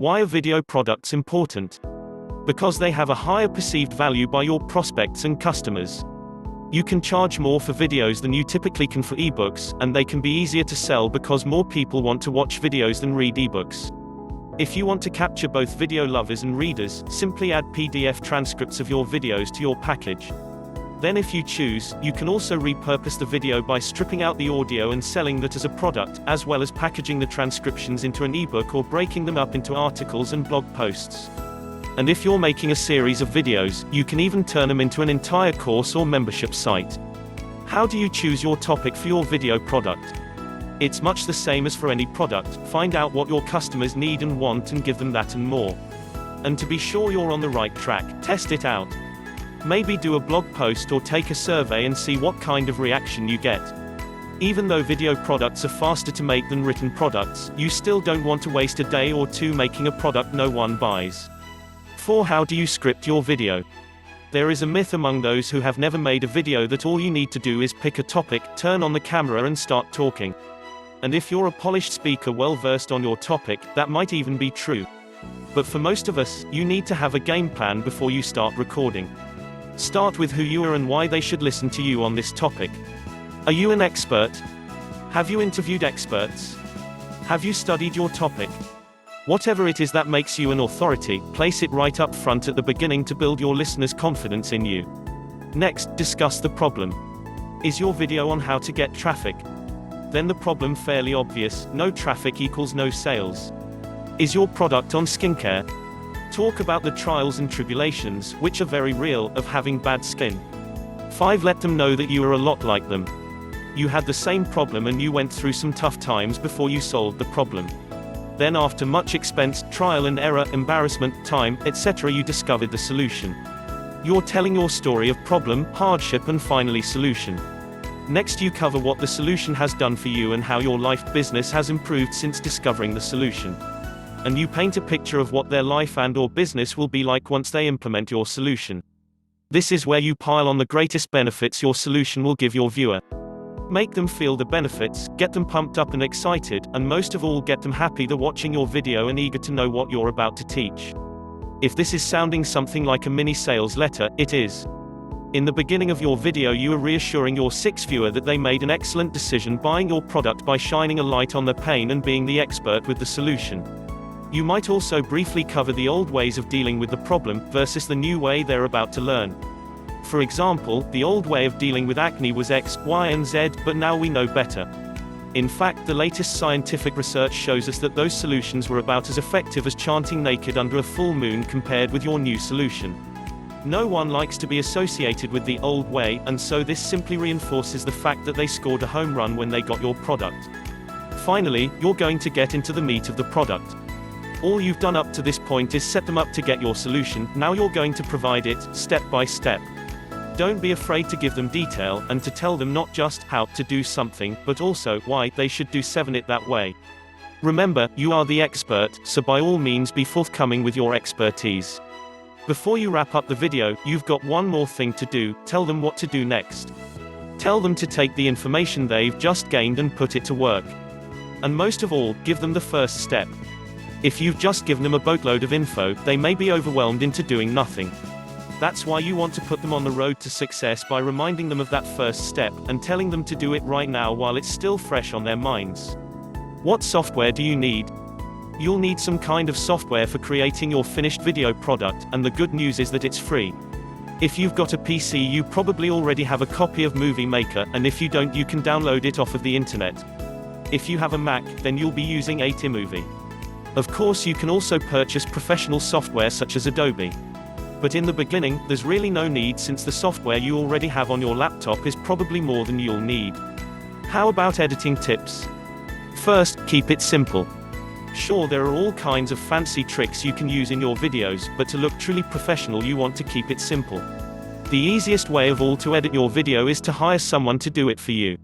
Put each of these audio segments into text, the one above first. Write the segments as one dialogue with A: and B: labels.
A: Why are video products important? Because they have a higher perceived value by your prospects and customers. You can charge more for videos than you typically can for ebooks, and they can be easier to sell because more people want to watch videos than read ebooks. If you want to capture both video lovers and readers, simply add PDF transcripts of your videos to your package. Then if you choose, you can also repurpose the video by stripping out the audio and selling that as a product, as well as packaging the transcriptions into an ebook or breaking them up into articles and blog posts. And if you're making a series of videos, you can even turn them into an entire course or membership site. How do you choose your topic for your video product? It's much the same as for any product. Find out what your customers need and want and give them that and more. And to be sure you're on the right track, test it out. Maybe do a blog post or take a survey and see what kind of reaction you get. Even though video products are faster to make than written products, you still don't want to waste a day or two making a product no one buys. 4. How do you script your video? There is a myth among those who have never made a video that all you need to do is pick a topic, turn on the camera and start talking. And if you're a polished speaker well versed on your topic, that might even be true. But for most of us, you need to have a game plan before you start recording. Start with who you are and why they should listen to you on this topic. Are you an expert? Have you interviewed experts? Have you studied your topic? Whatever it is that makes you an authority, place it right up front at the beginning to build your listeners' confidence in you. Next, discuss the problem. Is your video on how to get traffic? Then the problem fairly obvious: no traffic equals no sales. Is your product on skincare? Talk about the trials and tribulations, which are very real, of having bad skin. 5. Let them know that you are a lot like them. You had the same problem and you went through some tough times before you solved the problem. Then after much expense, trial and error, embarrassment, time, etc., you discovered the solution. You're telling your story of problem, hardship and finally solution. Next you cover what the solution has done for you and how your life business has improved since discovering the solution. And you paint a picture of what their life and/or business will be like once they implement your solution. This is where you pile on the greatest benefits your solution will give your viewer. Make them feel the benefits, get them pumped up and excited, and most of all get them happy they're watching your video and eager to know what you're about to teach. If this is sounding something like a mini sales letter, it is. In the beginning of your video you are reassuring your viewer that they made an excellent decision buying your product by shining a light on their pain and being the expert with the solution. You might also briefly cover the old ways of dealing with the problem, versus the new way they're about to learn. For example, the old way of dealing with acne was X, Y and Z, but now we know better. In fact, the latest scientific research shows us that those solutions were about as effective as chanting naked under a full moon compared with your new solution. No one likes to be associated with the old way, and so this simply reinforces the fact that they scored a home run when they got your product. Finally, you're going to get into the meat of the product. All you've done up to this point is set them up to get your solution, now you're going to provide it, step by step. Don't be afraid to give them detail, and to tell them not just how to do something, but also why they should do it that way. Remember, you are the expert, so by all means be forthcoming with your expertise. Before you wrap up the video, you've got one more thing to do: tell them what to do next. Tell them to take the information they've just gained and put it to work. And most of all, give them the first step. If you've just given them a boatload of info, they may be overwhelmed into doing nothing. That's why you want to put them on the road to success by reminding them of that first step, and telling them to do it right now while it's still fresh on their minds. What software do you need? You'll need some kind of software for creating your finished video product, and the good news is that it's free. If you've got a PC you probably already have a copy of Movie Maker, and if you don't you can download it off of the internet. If you have a Mac, then you'll be using iMovie. Of course you can also purchase professional software such as Adobe. But in the beginning, there's really no need since the software you already have on your laptop is probably more than you'll need. How about editing tips? First, keep it simple. Sure, there are all kinds of fancy tricks you can use in your videos, but to look truly professional you want to keep it simple. The easiest way of all to edit your video is to hire someone to do it for you.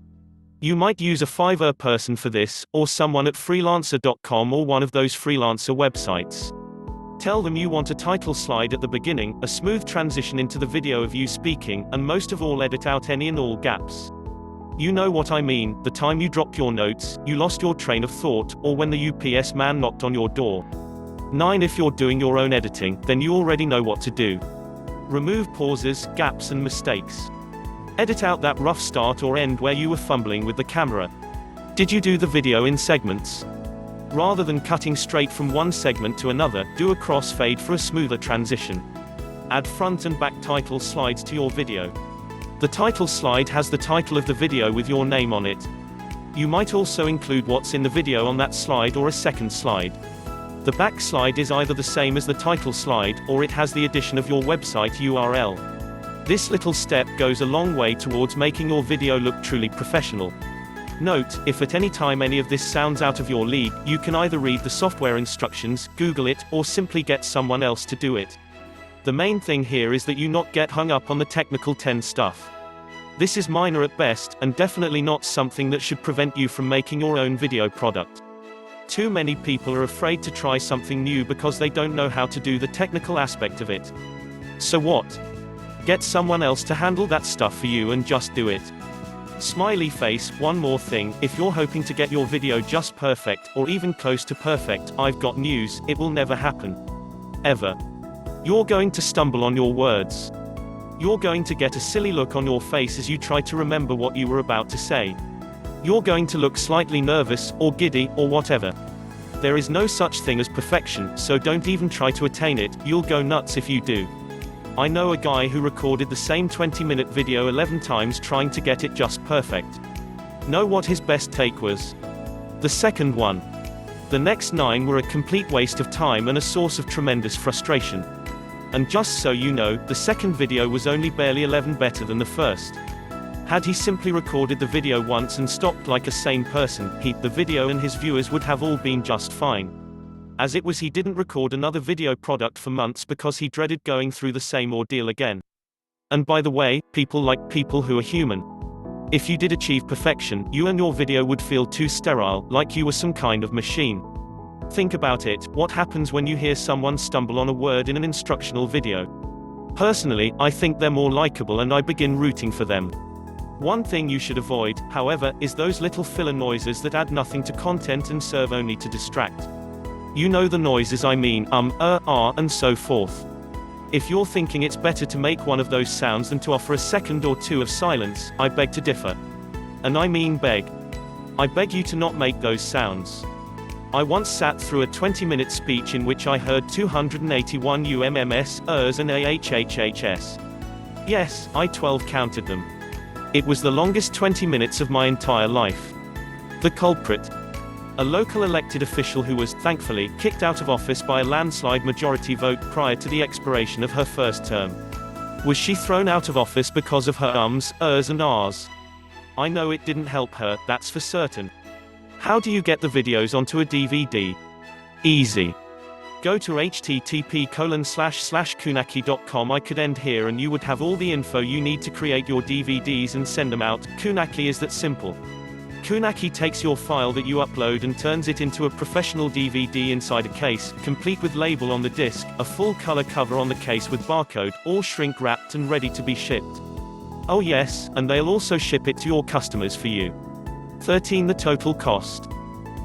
A: You might use a Fiverr person for this, or someone at freelancer.com or one of those freelancer websites. Tell them you want a title slide at the beginning, a smooth transition into the video of you speaking, and most of all edit out any and all gaps. You know what I mean, the time you dropped your notes, you lost your train of thought, or when the UPS man knocked on your door. 9. If you're doing your own editing, then you already know what to do. Remove pauses, gaps and mistakes. Edit out that rough start or end where you were fumbling with the camera. Did you do the video in segments? Rather than cutting straight from one segment to another, do a crossfade for a smoother transition. Add front and back title slides to your video. The title slide has the title of the video with your name on it. You might also include what's in the video on that slide or a second slide. The back slide is either the same as the title slide, or it has the addition of your website URL. This little step goes a long way towards making your video look truly professional. Note, if at any time any of this sounds out of your league, you can either read the software instructions, Google it, or simply get someone else to do it. The main thing here is that you not get hung up on the technical 10 stuff. This is minor at best, and definitely not something that should prevent you from making your own video product. Too many people are afraid to try something new because they don't know how to do the technical aspect of it. So what? Get someone else to handle that stuff for you and just do it. Smiley face. One more thing, if you're hoping to get your video just perfect, or even close to perfect, I've got news, it will never happen. Ever. You're going to stumble on your words. You're going to get a silly look on your face as you try to remember what you were about to say. You're going to look slightly nervous, or giddy, or whatever. There is no such thing as perfection, so don't even try to attain it, you'll go nuts if you do. I know a guy who recorded the same 20-minute video 11 times trying to get it just perfect. Know what his best take was? The second one. The next 9 were a complete waste of time and a source of tremendous frustration. And just so you know, the second video was only barely 11 better than the first. Had he simply recorded the video once and stopped like a sane person, the video and his viewers would have all been just fine. As it was, he didn't record another video product for months because he dreaded going through the same ordeal again. And by the way, people like people who are human. If you did achieve perfection, you and your video would feel too sterile, like you were some kind of machine. Think about it, what happens when you hear someone stumble on a word in an instructional video? Personally, I think they're more likable and I begin rooting for them. One thing you should avoid, however, is those little filler noises that add nothing to content and serve only to distract. You know the noises I mean, and so forth. If you're thinking it's better to make one of those sounds than to offer a second or two of silence, I beg to differ. And I mean beg. I beg you to not make those sounds. I once sat through a 20-minute speech in which I heard 281 UMMS, and AHHHS. Yes, I 12 counted them. It was the longest 20 minutes of my entire life. The culprit? A local elected official who was, thankfully, kicked out of office by a landslide majority vote prior to the expiration of her first term. Was she thrown out of office because of her ums, and ahs? I know it didn't help her, that's for certain. How do you get the videos onto a DVD? Easy. Go to http://kunaki.com. I could end here and you would have all the info you need to create your DVDs and send them out. Kunaki is that simple. Kunaki takes your file that you upload and turns it into a professional DVD inside a case, complete with label on the disc, a full color cover on the case with barcode, all shrink wrapped and ready to be shipped. Oh yes, and they'll also ship it to your customers for you. 13. The total cost.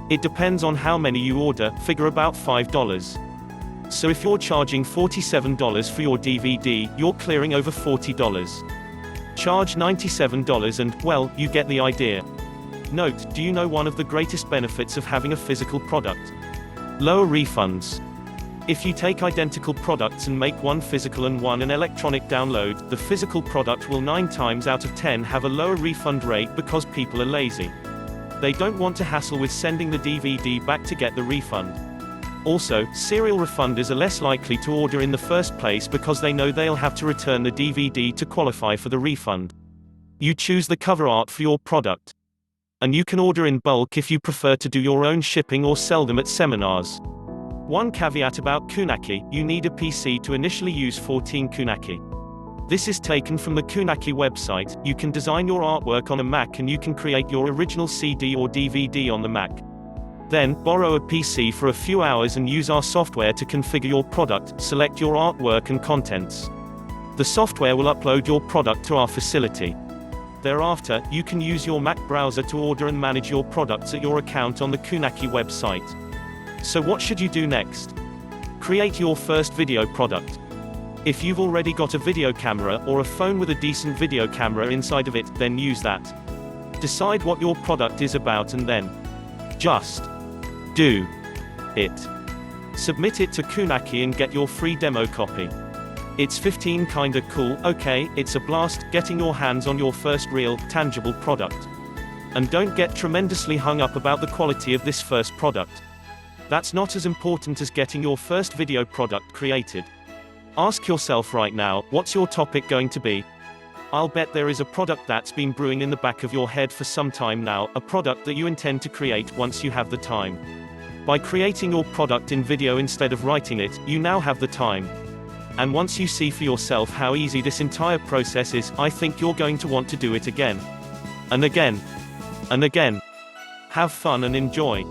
A: It depends on how many you order, figure about $5. So if you're charging $47 for your DVD, you're clearing over $40. Charge $97 and, well, you get the idea. Note, do you know one of the greatest benefits of having a physical product? Lower refunds. If you take identical products and make one physical and one an electronic download, the physical product will 9 times out of 10 have a lower refund rate because people are lazy. They don't want to hassle with sending the DVD back to get the refund. Also, serial refunders are less likely to order in the first place because they know they'll have to return the DVD to qualify for the refund. You choose the cover art for your product. And you can order in bulk if you prefer to do your own shipping or sell them at seminars. One caveat about Kunaki, you need a PC to initially use 14 Kunaki. This is taken from the Kunaki website. You can design your artwork on a Mac and you can create your original CD or DVD on the Mac. Then, borrow a PC for a few hours and use our software to configure your product, select your artwork and contents. The software will upload your product to our facility. Thereafter, you can use your Mac browser to order and manage your products at your account on the Kunaki website. So what should you do next? Create your first video product. If you've already got a video camera or a phone with a decent video camera inside of it, then use that. Decide what your product is about and then just do it. Submit it to Kunaki and get your free demo copy. It's 15 kinda cool, okay, it's a blast getting your hands on your first real, tangible product. And don't get tremendously hung up about the quality of this first product. That's not as important as getting your first video product created. Ask yourself right now, what's your topic going to be? I'll bet there is a product that's been brewing in the back of your head for some time now, a product that you intend to create once you have the time. By creating your product in video instead of writing it, you now have the time. And once you see for yourself how easy this entire process is, I think you're going to want to do it again. And again. And again. Have fun and enjoy.